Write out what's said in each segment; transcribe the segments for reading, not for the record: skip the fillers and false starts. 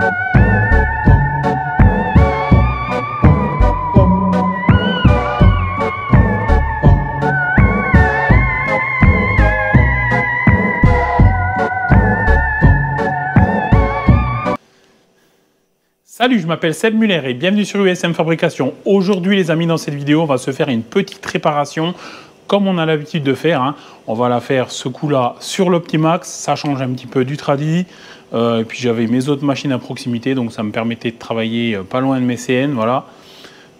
Salut, je m'appelle Seb Muller et bienvenue sur USM Fabrication. Aujourd'hui les amis, dans cette vidéo, on va se faire une petite réparation comme on a l'habitude de faire. On va la faire ce coup-là sur l'Optimax, ça change un petit peu du tradi. Et puis j'avais mes autres machines à proximité, donc ça me permettait de travailler pas loin de mes CN, voilà.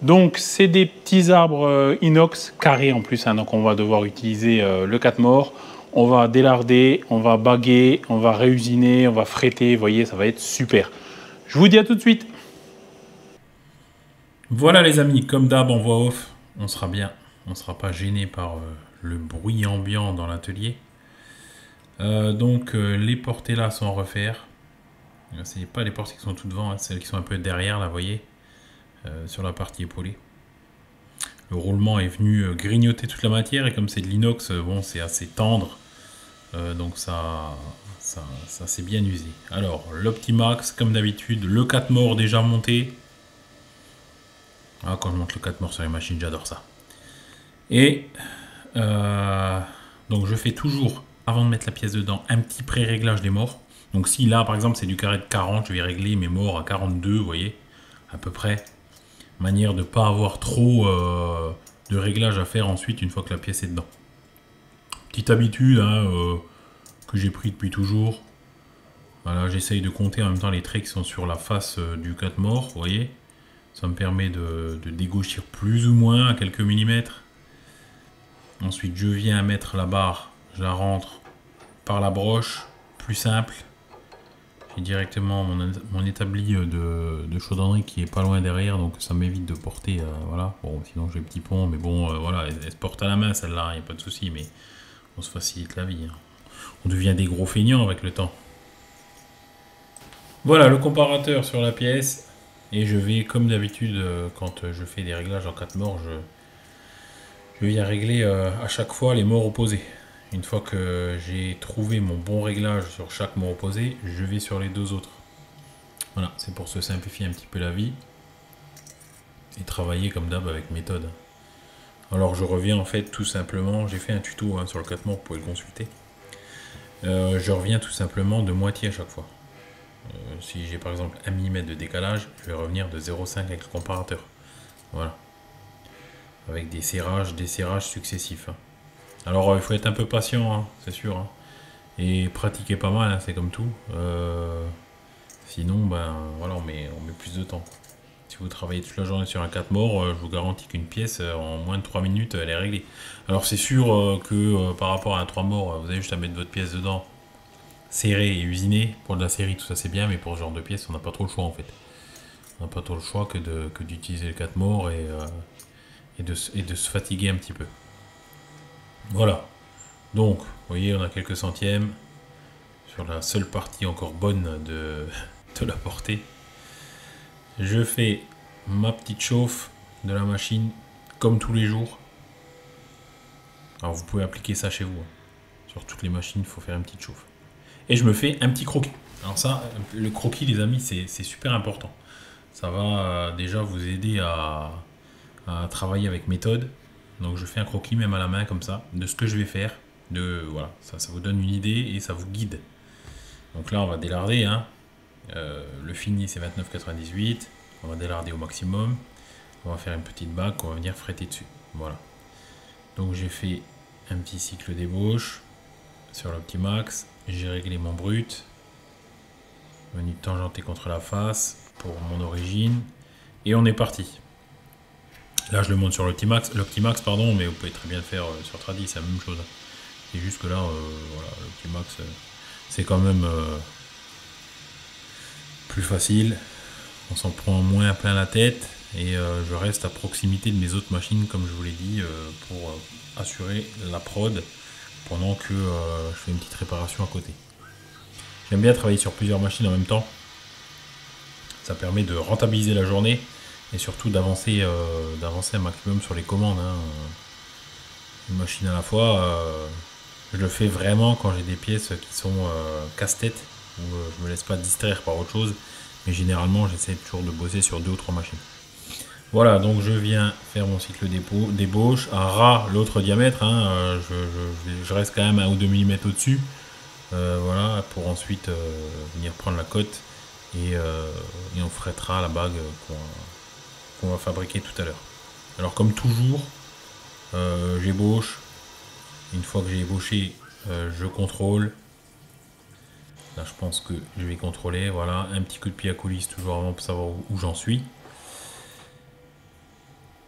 Donc c'est des petits arbres inox carrés en plus, donc on va devoir utiliser le 4 morts. On va délarder, on va baguer, on va réusiner, on va fréter, vous voyez, ça va être super. Je vous dis à tout de suite. Voilà les amis, comme d'hab en voix off, on sera bien, on ne sera pas gêné par le bruit ambiant dans l'atelier. Donc les portées là sont à refaire. Ce n'est pas les portées qui sont tout devant, celles qui sont un peu derrière là, vous voyez, sur la partie épaulée. Le roulement est venu grignoter toute la matière et comme c'est de l'inox, bon c'est assez tendre, donc ça s'est bien usé. Alors l'Optimax comme d'habitude, le 4 morts déjà monté. Ah, quand je monte le 4 morts sur les machines, j'adore ça. Et donc je fais toujours, avant de mettre la pièce dedans, un petit pré-réglage des morts. Donc si là par exemple c'est du carré de 40, je vais régler mes morts à 42, vous voyez, à peu près. Manière de ne pas avoir trop de réglages à faire ensuite une fois que la pièce est dedans. Petite habitude que j'ai pris depuis toujours. Voilà, j'essaye de compter en même temps les traits qui sont sur la face du 4 morts, vous voyez. Ça me permet de dégauchir plus ou moins à quelques millimètres. Ensuite, je viens mettre la barre, je la rentre par la broche, plus simple. J'ai directement mon établi de chaudronnerie qui est pas loin derrière, donc ça m'évite de porter, voilà. Bon, sinon j'ai le petit pont, mais bon, voilà, elle se porte à la main celle-là, il n'y a pas de souci, mais on se facilite la vie. On devient des gros feignants avec le temps. Voilà le comparateur sur la pièce. Et je vais, comme d'habitude, quand je fais des réglages en 4 morts, je viens régler à chaque fois les morts opposés. Une fois que j'ai trouvé mon bon réglage sur chaque mort opposé, je vais sur les deux autres. Voilà, c'est pour se simplifier un petit peu la vie. Et travailler comme d'hab avec méthode. Alors je reviens en fait tout simplement, j'ai fait un tuto sur le 4 morts, vous pouvez le consulter. Je reviens tout simplement de moitié à chaque fois. Si j'ai par exemple 1 mm de décalage, je vais revenir de 0,5 avec le comparateur. Voilà. Avec des serrages, desserrages successifs. Alors il faut être un peu patient, c'est sûr. Et pratiquer pas mal, c'est comme tout. Sinon, ben voilà, on met plus de temps. Si vous travaillez toute la journée sur un 4 morts, je vous garantis qu'une pièce, en moins de 3 minutes, elle est réglée. Alors c'est sûr que par rapport à un 3 morts, vous avez juste à mettre votre pièce dedans. Serré et usiné, pour de la série tout ça c'est bien, mais pour ce genre de pièces on n'a pas trop le choix en fait. On n'a pas trop le choix que d'utiliser le 4 morts et de se fatiguer un petit peu. Voilà, donc vous voyez on a quelques centièmes sur la seule partie encore bonne de la portée. Je fais ma petite chauffe de la machine comme tous les jours. Alors vous pouvez appliquer ça chez vous. Sur toutes les machines il faut faire une petite chauffe. Et je me fais un petit croquis. Alors ça, le croquis les amis, c'est super important. Ça va déjà vous aider à travailler avec méthode. Donc je fais un croquis même à la main comme ça, de ce que je vais faire. Voilà, ça vous donne une idée et ça vous guide. Donc là on va délarder. Le fini c'est 29,98. On va délarder au maximum. On va faire une petite bague qu'on va venir fréter dessus. Voilà. Donc j'ai fait un petit cycle d'ébauche sur l'Optimax. J'ai réglé mon brut, venu tangenter contre la face pour mon origine et on est parti. Là je le monte sur l'Optimax, pardon, mais vous pouvez très bien le faire sur Tradi, c'est la même chose. C'est juste que là, voilà, l'Optimax c'est quand même plus facile, on s'en prend moins à plein la tête et je reste à proximité de mes autres machines comme je vous l'ai dit pour assurer la prod. Pendant que je fais une petite réparation à côté. J'aime bien travailler sur plusieurs machines en même temps. Ça permet de rentabiliser la journée et surtout d'avancer un maximum sur les commandes. Une machine à la fois, je le fais vraiment quand j'ai des pièces qui sont casse-tête, où je me laisse pas distraire par autre chose. Mais généralement, j'essaie toujours de bosser sur 2 ou 3 machines. Voilà, donc je viens faire mon cycle d'ébauche à ras l'autre diamètre. Hein, je reste quand même 1 ou 2 mm au-dessus. Voilà, pour ensuite venir prendre la cote et on frettera la bague qu'on va fabriquer tout à l'heure. Alors comme toujours, j'ébauche. Une fois que j'ai ébauché, je contrôle. Là, je pense que je vais contrôler. Voilà, un petit coup de pied à coulisse toujours avant pour savoir où j'en suis.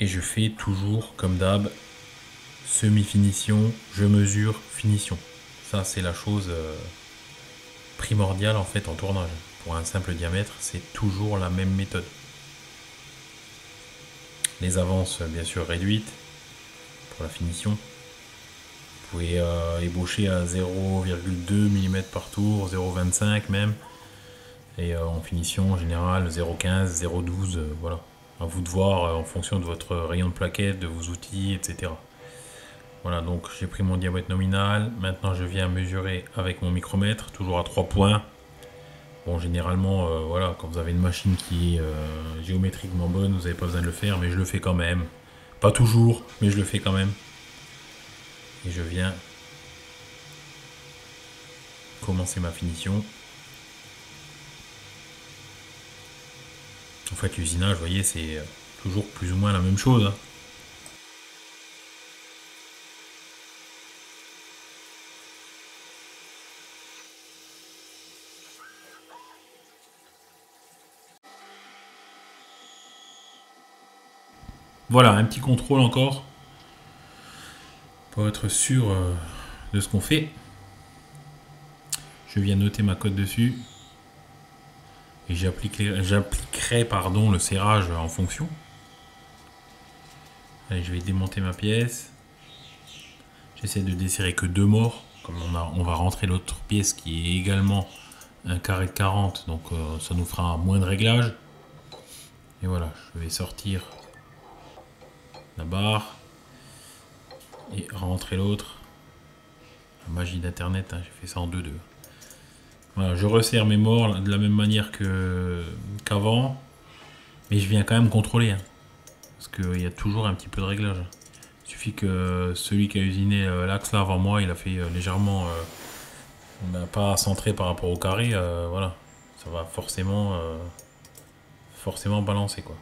Et je fais toujours, comme d'hab, semi-finition, je mesure, finition. Ça, c'est la chose primordiale en fait en tournage. Pour un simple diamètre, c'est toujours la même méthode. Les avances, bien sûr, réduites pour la finition. Vous pouvez ébaucher à 0,2 mm par tour, 0,25 même. Et en finition, en général, 0,15, 0,12, voilà. À vous de voir en fonction de votre rayon de plaquette, de vos outils, etc. Voilà, donc j'ai pris mon diamètre nominal. Maintenant, je viens mesurer avec mon micromètre, toujours à 3 points. Bon, généralement, voilà, quand vous avez une machine qui est géométriquement bonne, vous n'avez pas besoin de le faire, mais je le fais quand même. Pas toujours, mais je le fais quand même. Et je viens commencer ma finition. En fait, l'usinage, vous voyez, c'est toujours plus ou moins la même chose. Hein. Voilà, un petit contrôle encore pour être sûr de ce qu'on fait. Je viens noter ma cote dessus et j'appliquerai le serrage en fonction. Allez, je vais démonter ma pièce. J'essaie de desserrer que 2 morts. Comme on va rentrer l'autre pièce qui est également un carré de 40, donc ça nous fera moins de réglages. Et voilà, je vais sortir la barre et rentrer l'autre. La magie d'internet, hein, j'ai fait ça en 2-2. Voilà, je resserre mes morts de la même manière qu'avant, mais je viens quand même contrôler, hein, parce qu'il y a toujours un petit peu de réglage. Il suffit que celui qui a usiné l'axe là avant moi, il a fait légèrement, on n'a pas centré par rapport au carré, voilà, ça va forcément balancer quoi.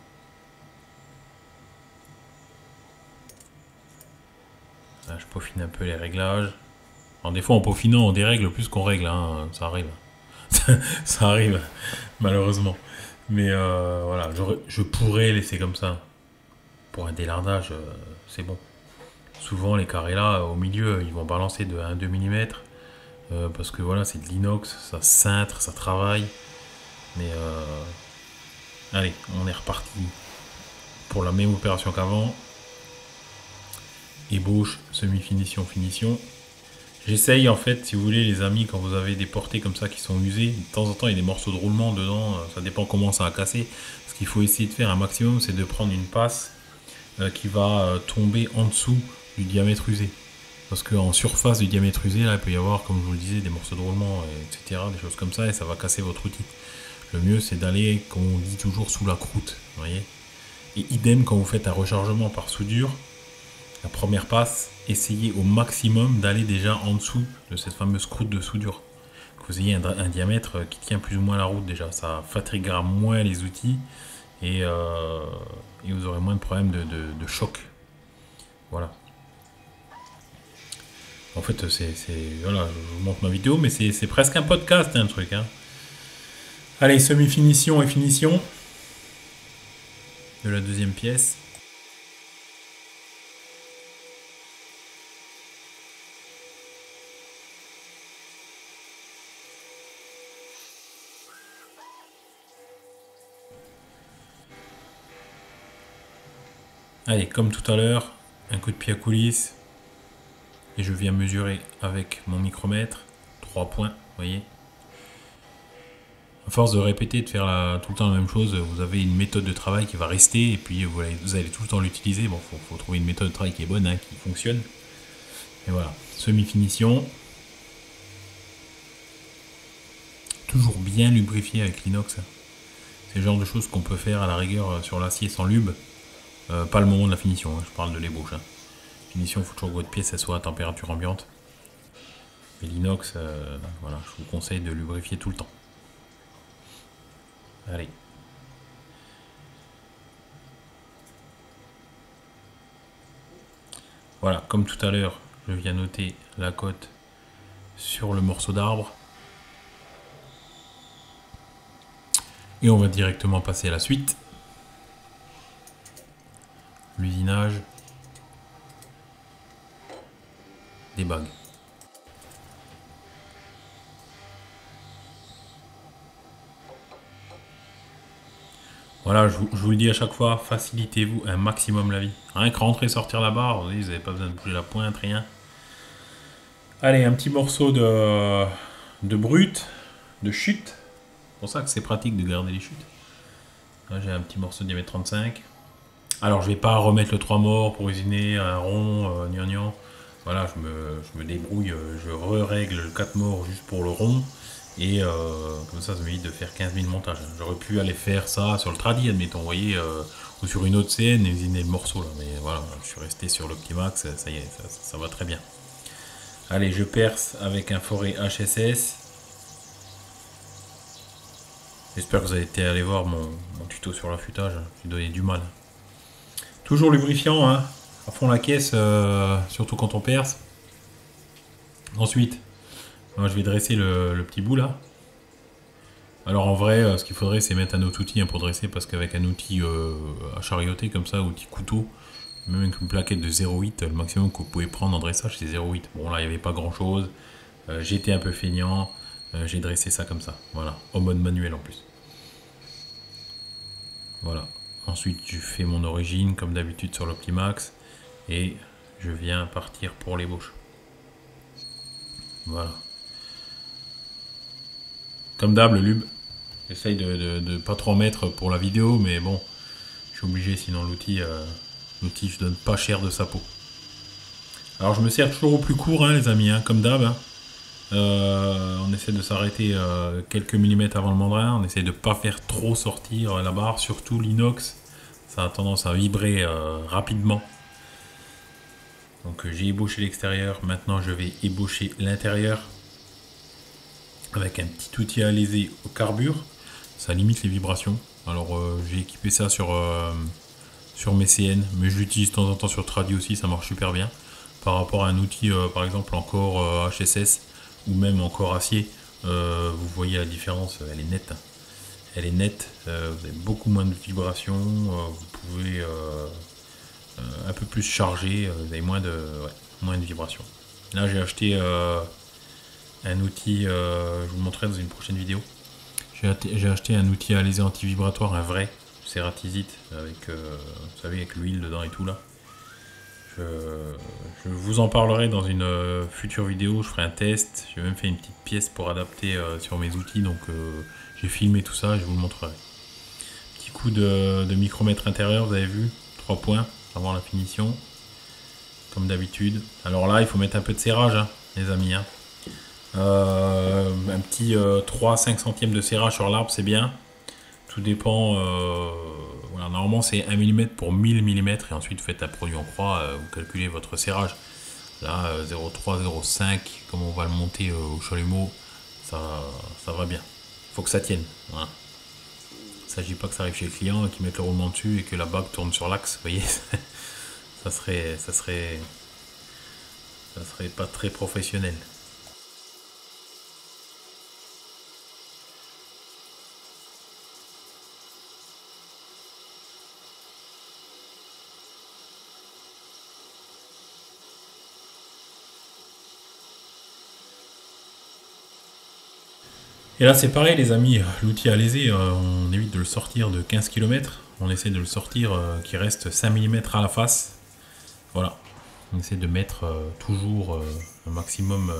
Là, je peaufine un peu les réglages. Alors, des fois, en peaufinant, on dérègle plus qu'on règle, hein, ça arrive. Ça arrive, malheureusement. Mais voilà, je pourrais laisser comme ça. Pour un délardage, c'est bon. Souvent, les carrés là, au milieu, ils vont balancer de 1-2 mm. Parce que voilà, c'est de l'inox, ça cintre, ça travaille. Mais allez, on est reparti pour la même opération qu'avant. Ébauche, semi-finition, finition. J'essaye en fait, si vous voulez les amis, quand vous avez des portées comme ça qui sont usées, de temps en temps il y a des morceaux de roulement dedans, ça dépend comment ça a cassé. Ce qu'il faut essayer de faire un maximum, c'est de prendre une passe qui va tomber en dessous du diamètre usé. Parce qu'en surface du diamètre usé, là, il peut y avoir, comme je vous le disais, des morceaux de roulement, etc., des choses comme ça, et ça va casser votre outil. Le mieux, c'est d'aller, comme on dit toujours, sous la croûte, vous voyez. Et idem, quand vous faites un rechargement par soudure, la première passe, essayez au maximum d'aller déjà en dessous de cette fameuse croûte de soudure. Que vous ayez un diamètre qui tient plus ou moins la route déjà. Ça fatiguera moins les outils et vous aurez moins de problèmes de choc. Voilà. En fait, voilà, je vous montre ma vidéo, mais c'est presque un podcast, un truc. Hein. Allez, semi-finition et finition de la deuxième pièce. Allez, comme tout à l'heure, un coup de pied à coulisse. Et je viens mesurer avec mon micromètre. 3 points, vous voyez. À force de répéter, de faire tout le temps la même chose, vous avez une méthode de travail qui va rester. Et puis vous allez tout le temps l'utiliser. Bon, faut trouver une méthode de travail qui est bonne, hein, qui fonctionne. Et voilà, semi-finition. Toujours bien lubrifié avec l'inox. C'est le genre de choses qu'on peut faire à la rigueur sur l'acier sans lube. Pas le moment de la finition, hein, je parle de l'ébauche. Hein. Finition, il faut toujours que votre pièce soit à température ambiante. Et l'inox, voilà, je vous conseille de lubrifier tout le temps. Allez. Voilà, comme tout à l'heure, je viens noter la cote sur le morceau d'arbre. Et on va directement passer à la suite. L'usinage des bagues. Voilà, je vous le dis à chaque fois, facilitez-vous un maximum la vie. Rien que rentrer et sortir la barre, vous n'avez pas besoin de bouger la pointe, rien. Allez, un petit morceau de brut, de chute. C'est pour ça que c'est pratique de garder les chutes. Là, j'ai un petit morceau de diamètre 35. Alors, je vais pas remettre le 3 morts pour usiner un rond, gnangnan. Voilà, je me débrouille, je règle le 4 morts juste pour le rond. Et comme ça m'évite de faire 15 000 montages. J'aurais pu aller faire ça sur le tradi, admettons, vous voyez, ou sur une autre scène et usiner le morceau là. Mais voilà, je suis resté sur l'Optimax, ça y est, ça va très bien. Allez, je perce avec un forêt HSS. J'espère que vous avez été aller voir mon tuto sur l'affûtage, j'ai donné du mal. Toujours lubrifiant, hein, à fond la caisse, surtout quand on perce. Ensuite, moi, je vais dresser le petit bout là. Alors en vrai, ce qu'il faudrait, c'est mettre un autre outil hein, pour dresser, parce qu'avec un outil à charioter comme ça, outil couteau, même avec une plaquette de 0,8, le maximum que vous pouvez prendre en dressage, c'est 0,8. Bon là, il n'y avait pas grand chose. J'étais un peu feignant. J'ai dressé ça comme ça. Voilà, au mode manuel en plus. Voilà. Ensuite, je fais mon origine comme d'habitude sur l'Optimax et je viens partir pour l'ébauche. Voilà. Comme d'hab, le lube. J'essaye de pas trop mettre pour la vidéo, mais bon, je suis obligé, sinon l'outil, je donne pas cher de sa peau. Alors je me sers toujours au plus court, hein, les amis, hein, comme d'hab. Hein. On essaie de s'arrêter quelques millimètres avant le mandrin. On essaie de pas faire trop sortir la barre, surtout l'inox. Ça a tendance à vibrer rapidement. Donc j'ai ébauché l'extérieur. Maintenant je vais ébaucher l'intérieur. Avec un petit outil à léser au carbure. Ça limite les vibrations. Alors j'ai équipé ça sur mes CN. Mais je l'utilise de temps en temps sur Tradi aussi. Ça marche super bien. Par rapport à un outil par exemple encore HSS. Ou même encore acier, vous voyez la différence, elle est nette. Elle est nette, vous avez beaucoup moins de vibrations, vous pouvez un peu plus charger, vous avez moins de vibrations. Là j'ai acheté un outil, je vous le montrerai dans une prochaine vidéo. J'ai acheté un outil à léser anti-vibratoire, un vrai, Ceratisite, avec, vous savez, avec l'huile dedans et tout là. Je vous en parlerai dans une future vidéo, je ferai un test, j'ai même fait une petite pièce pour adapter sur mes outils, donc j'ai filmé tout ça, je vous le montrerai. Petit coup de micromètre intérieur, vous avez vu, 3 points avant la finition, comme d'habitude. Alors là, il faut mettre un peu de serrage, hein, les amis. Hein. Un petit 3-5 centièmes de serrage sur l'arbre, c'est bien. Tout dépend, voilà, normalement c'est 1 mm pour 1000 mm et ensuite vous faites un produit en croix, vous calculez votre serrage. Là 0,3, 0,5, comme on va le monter au chalumeau, ça va bien. Il faut que ça tienne. Voilà. Il ne s'agit pas que ça arrive chez le client et qu'il mette le roulement dessus et que la bague tourne sur l'axe, vous voyez. ça serait pas très professionnel. Et là c'est pareil les amis, l'outil à léser, on évite de le sortir de 15 km, on essaie de le sortir qui reste 5 mm à la face. Voilà, on essaie de mettre toujours un maximum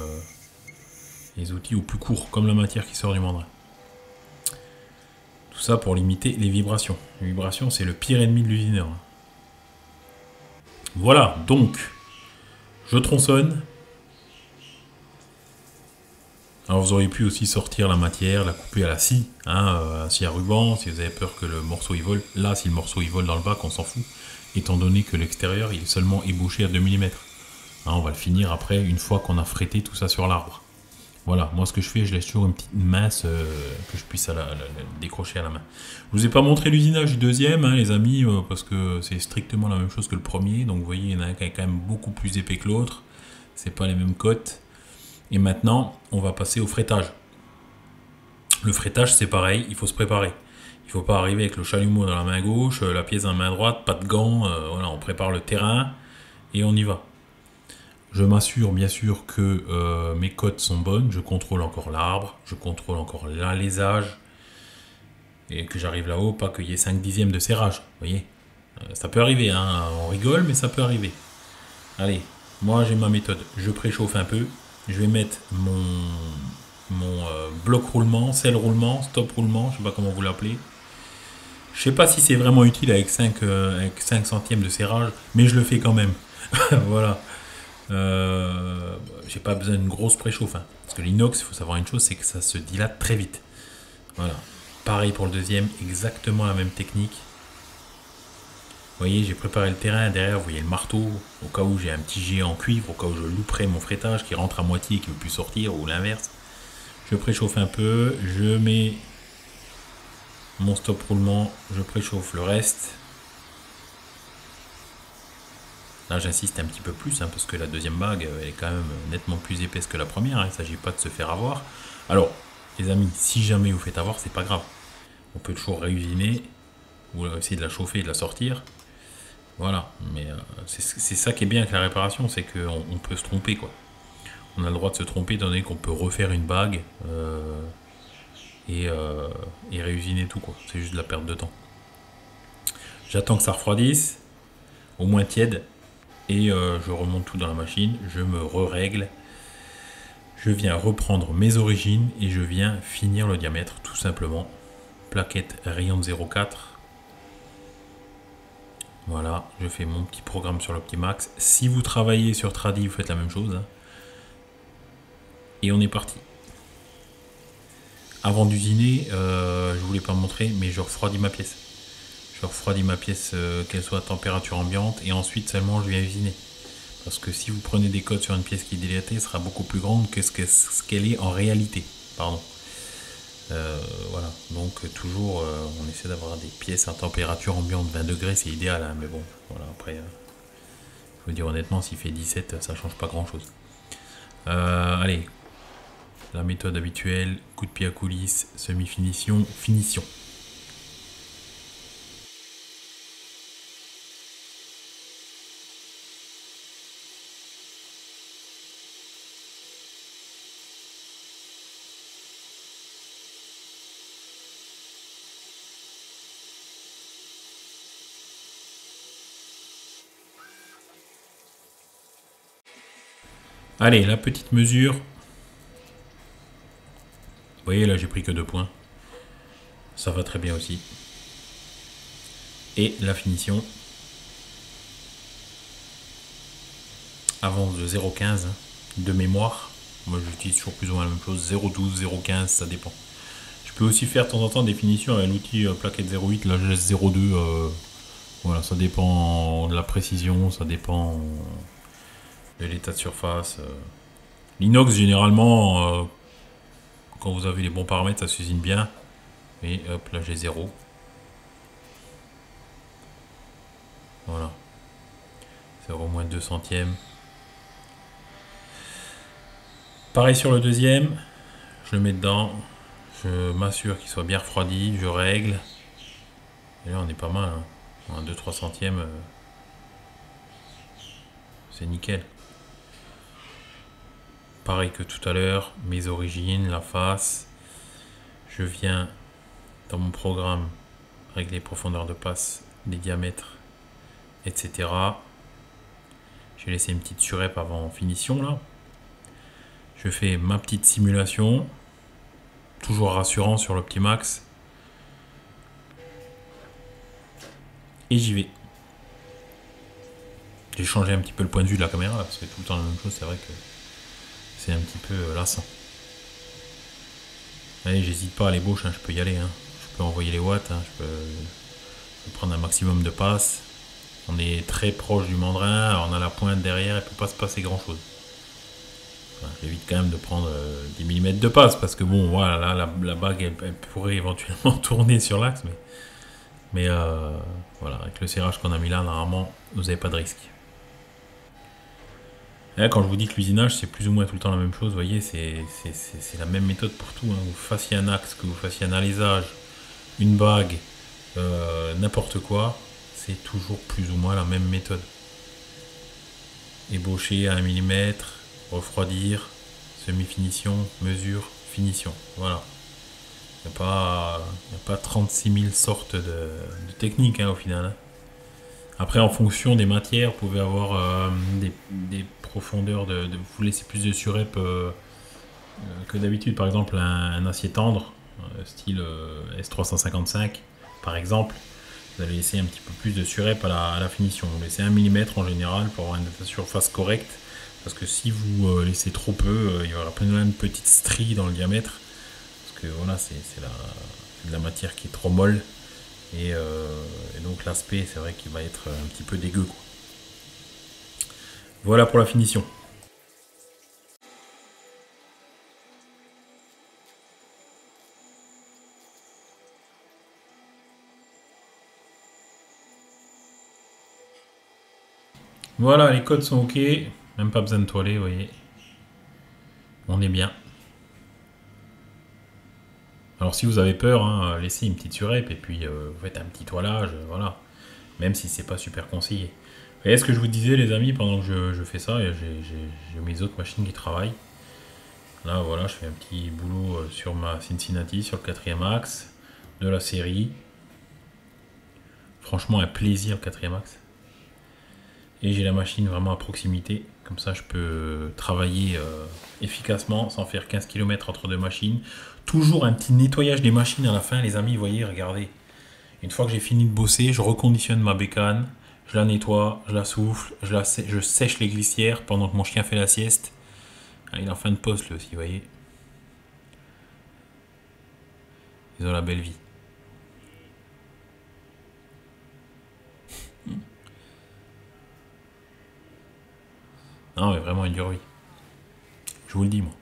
les outils au plus court, comme la matière qui sort du mandrin. Tout ça pour limiter les vibrations. Les vibrations c'est le pire ennemi de l'usineur. Voilà, donc je tronçonne. Alors vous auriez pu aussi sortir la matière, la couper à la scie, hein, à scie à ruban, si vous avez peur que le morceau il vole. Là, si le morceau il vole dans le bac, on s'en fout, étant donné que l'extérieur il est seulement ébauché à 2 mm. Hein, on va le finir après, une fois qu'on a frété tout ça sur l'arbre. Voilà, moi ce que je fais, je laisse toujours une petite masse que je puisse la décrocher à la main. Je vous ai pas montré l'usinage du deuxième, hein, les amis, parce que c'est strictement la même chose que le premier. Donc vous voyez, il y en a un qui est quand même beaucoup plus épais que l'autre. C'est pas les mêmes cotes. Et maintenant, on va passer au frettage. Le frettage, c'est pareil, il faut se préparer. Il ne faut pas arriver avec le chalumeau dans la main gauche, la pièce dans la main droite, pas de gants. Voilà, on prépare le terrain et on y va. Je m'assure bien sûr que mes cotes sont bonnes. Je contrôle encore l'arbre, je contrôle encore l'alésage. Et que j'arrive là-haut, pas qu'il y ait 5 dixièmes de serrage. Vous voyez, ça peut arriver, hein, on rigole, mais ça peut arriver. Allez, moi j'ai ma méthode. Je préchauffe un peu. Je vais mettre mon bloc roulement, selle roulement, stop roulement, je sais pas comment vous l'appelez. Je sais pas si c'est vraiment utile avec 5 centièmes de serrage, mais je le fais quand même. Voilà. J'ai pas besoin d'une grosse préchauffe. Hein, parce que l'inox, il faut savoir une chose, c'est que ça se dilate très vite. Voilà. Pareil pour le deuxième, exactement la même technique. Vous voyez, j'ai préparé le terrain, derrière vous voyez le marteau, au cas où j'ai un petit jet en cuivre, au cas où je louperai mon frettage qui rentre à moitié et qui ne veut plus sortir, ou l'inverse. Je préchauffe un peu, je mets mon stop roulement, je préchauffe le reste. Là j'insiste un petit peu plus, hein, parce que la deuxième bague elle est quand même nettement plus épaisse que la première, hein, il ne s'agit pas de se faire avoir. Alors, les amis, si jamais vous faites avoir, c'est pas grave. On peut toujours réusiner, ou essayer de la chauffer et de la sortir. Voilà, mais c'est ça qui est bien avec la réparation, c'est qu'on peut se tromper, quoi. On a le droit de se tromper, étant donné qu'on peut refaire une bague et réusiner tout, quoi. C'est juste de la perte de temps. J'attends que ça refroidisse, au moins tiède, et je remonte tout dans la machine, je me règle, je viens reprendre mes origines et je viens finir le diamètre, tout simplement. Plaquette rayon de 0,4. Voilà, je fais mon petit programme sur l'Optimax. Si vous travaillez sur Tradi, vous faites la même chose. Hein. Et on est parti. Avant d'usiner, je voulais pas montrer, mais je refroidis ma pièce. Je refroidis ma pièce, qu'elle soit à température ambiante, et ensuite seulement je viens usiner. Parce que si vous prenez des codes sur une pièce qui est dilatée, elle sera beaucoup plus grande que ce qu'elle est en réalité. Pardon. Voilà, donc toujours on essaie d'avoir des pièces à température ambiante. 20 degrés c'est idéal, hein, mais bon, voilà, après, je veux dire honnêtement, s'il fait 17, ça change pas grand chose. Allez, la méthode habituelle, coup de pied à coulisses, semi-finition, finition. Allez, la petite mesure. Vous voyez, là, j'ai pris que 2 points. Ça va très bien aussi. Et la finition. Avance de 0,15 de mémoire. Moi, j'utilise toujours plus ou moins la même chose. 0,12, 0,15, ça dépend. Je peux aussi faire de temps en temps des finitions avec l'outil plaquette 0,8. Là, je laisse 0,2. Voilà, ça dépend de la précision, ça dépend de l'état de surface. L'inox, généralement, quand vous avez les bons paramètres, ça s'usine bien. Et hop, là j'ai 0. Voilà. 0 moins 2 centièmes. Pareil sur le deuxième. Je le mets dedans. Je m'assure qu'il soit bien refroidi. Je règle. Et là on est pas mal. Hein. 2-3 centièmes. C'est nickel. Pareil que tout à l'heure, mes origines, la face. Je viens dans mon programme régler profondeur de passe, les diamètres, etc. Je vais laisser une petite surrep avant finition là. Je fais ma petite simulation, toujours rassurant sur l'Optimax. Et j'y vais. J'ai changé un petit peu le point de vue de la caméra là, parce que tout le temps la même chose, c'est vrai que c'est un petit peu lassant. Allez, j'hésite pas à l'ébauche, hein, je peux y aller. Hein. Je peux envoyer les watts, hein, je peux prendre un maximum de passes. On est très proche du mandrin, on a la pointe derrière, il peut pas se passer grand chose. Enfin, j'évite quand même de prendre 10 mm de passe parce que bon, voilà, là, la bague elle pourrait éventuellement tourner sur l'axe, mais voilà, avec le serrage qu'on a mis là, normalement, vous n'avez pas de risque. Et là, quand je vous dis que l'usinage, c'est plus ou moins tout le temps la même chose, vous voyez, c'est la même méthode pour tout. Hein. Vous fassiez un axe, que vous fassiez un alésage, une bague, n'importe quoi, c'est toujours plus ou moins la même méthode. Ébaucher à 1 mm, refroidir, semi-finition, mesure, finition. Voilà. Il n'y a pas 36 000 sortes de techniques hein, au final. Hein. Après, en fonction des matières, vous pouvez avoir des profondeurs vous laissez plus de surrep que d'habitude. Par exemple, un acier tendre, style S355, par exemple, vous allez laisser un petit peu plus de surrep à la finition. Vous laissez 1 mm en général pour avoir une surface correcte. Parce que si vous laissez trop peu, il y aura plein de petites stries dans le diamètre. Parce que voilà, c'est de la matière qui est trop molle. Et donc l'aspect, c'est vrai qu'il va être un petit peu dégueu. Quoi. Voilà pour la finition. Voilà, les codes sont ok. Même pas besoin de toiler, vous voyez. On est bien. Alors si vous avez peur, hein, laissez une petite surrep et puis vous faites un petit toilage, voilà. Même si c'est pas super conseillé. Vous voyez ce que je vous disais les amis, pendant que je fais ça, j'ai mes autres machines qui travaillent. Là voilà, je fais un petit boulot sur ma Cincinnati, sur le 4e axe de la série. Franchement un plaisir le 4e axe. Et j'ai la machine vraiment à proximité, comme ça je peux travailler efficacement sans faire 15 km entre deux machines. Toujours un petit nettoyage des machines à la fin les amis, vous voyez, regardez. Une fois que j'ai fini de bosser, je reconditionne ma bécane, je la nettoie, je la souffle, je sèche les glissières pendant que mon chien fait la sieste. Ah, il est en fin de poste lui aussi, vous voyez. Ils ont la belle vie. Non mais vraiment une dure vie. Je vous le dis moi.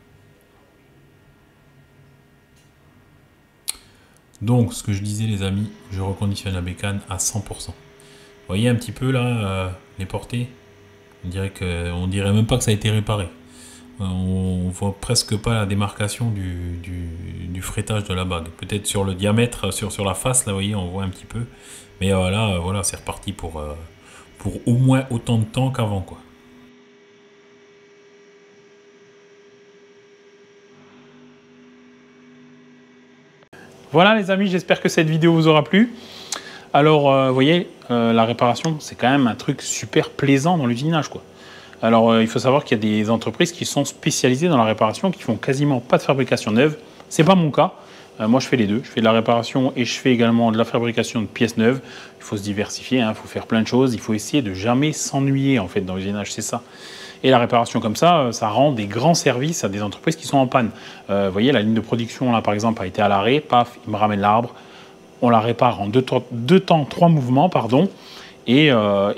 Donc ce que je disais les amis, je reconditionne la bécane à 100%. Vous voyez un petit peu là les portées. On dirait même pas que ça a été réparé. On voit presque pas la démarcation du frettage de la bague. Peut-être sur le diamètre, sur la face, là, vous voyez, on voit un petit peu. Mais là, voilà, c'est reparti pour au moins autant de temps qu'avant, quoi. Voilà les amis, j'espère que cette vidéo vous aura plu. Alors, vous voyez, la réparation, c'est quand même un truc super plaisant dans l'usinage, quoi. Alors, il faut savoir qu'il y a des entreprises qui sont spécialisées dans la réparation, qui font quasiment pas de fabrication neuve. C'est pas mon cas. Moi, je fais les deux. Je fais de la réparation et je fais également de la fabrication de pièces neuves. Il faut se diversifier, il faut faire plein de choses. Il faut essayer de jamais s'ennuyer, en fait, dans l'usinage, c'est ça. Et la réparation comme ça rend des grands services à des entreprises qui sont en panne. Vous voyez, la ligne de production, là, par exemple, a été à l'arrêt. Paf, il me ramène l'arbre. On la répare en trois mouvements, pardon. Et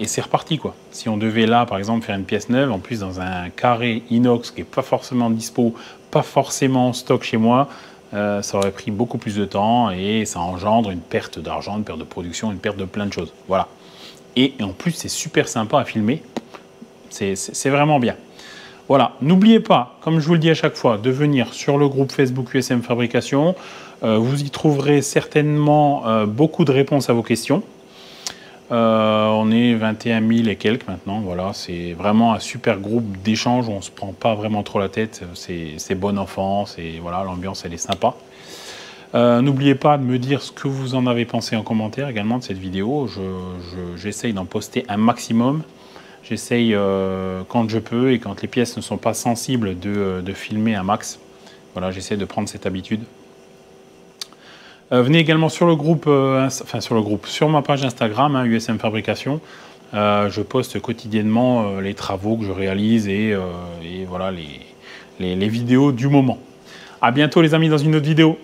c'est reparti, quoi. Si on devait là, par exemple, faire une pièce neuve, en plus dans un carré inox qui n'est pas forcément dispo, pas forcément en stock chez moi, ça aurait pris beaucoup plus de temps et ça engendre une perte d'argent, une perte de production, une perte de plein de choses. Voilà. Et en plus, c'est super sympa à filmer. C'est vraiment bien. Voilà. N'oubliez pas, comme je vous le dis à chaque fois, de venir sur le groupe Facebook USM Fabrication. Vous y trouverez certainement beaucoup de réponses à vos questions. On est 21 000 et quelques maintenant. Voilà, c'est vraiment un super groupe d'échange où on ne se prend pas vraiment trop la tête. C'est bon enfant, voilà, l'ambiance elle est sympa. N'oubliez pas de me dire ce que vous en avez pensé en commentaire également de cette vidéo. J'essaye d'en poster un maximum. J'essaye quand je peux et quand les pièces ne sont pas sensibles de filmer un max. Voilà, j'essaie de prendre cette habitude. Venez également sur le groupe, sur ma page Instagram, USM Fabrication. Je poste quotidiennement les travaux que je réalise et voilà les vidéos du moment. À bientôt les amis dans une autre vidéo.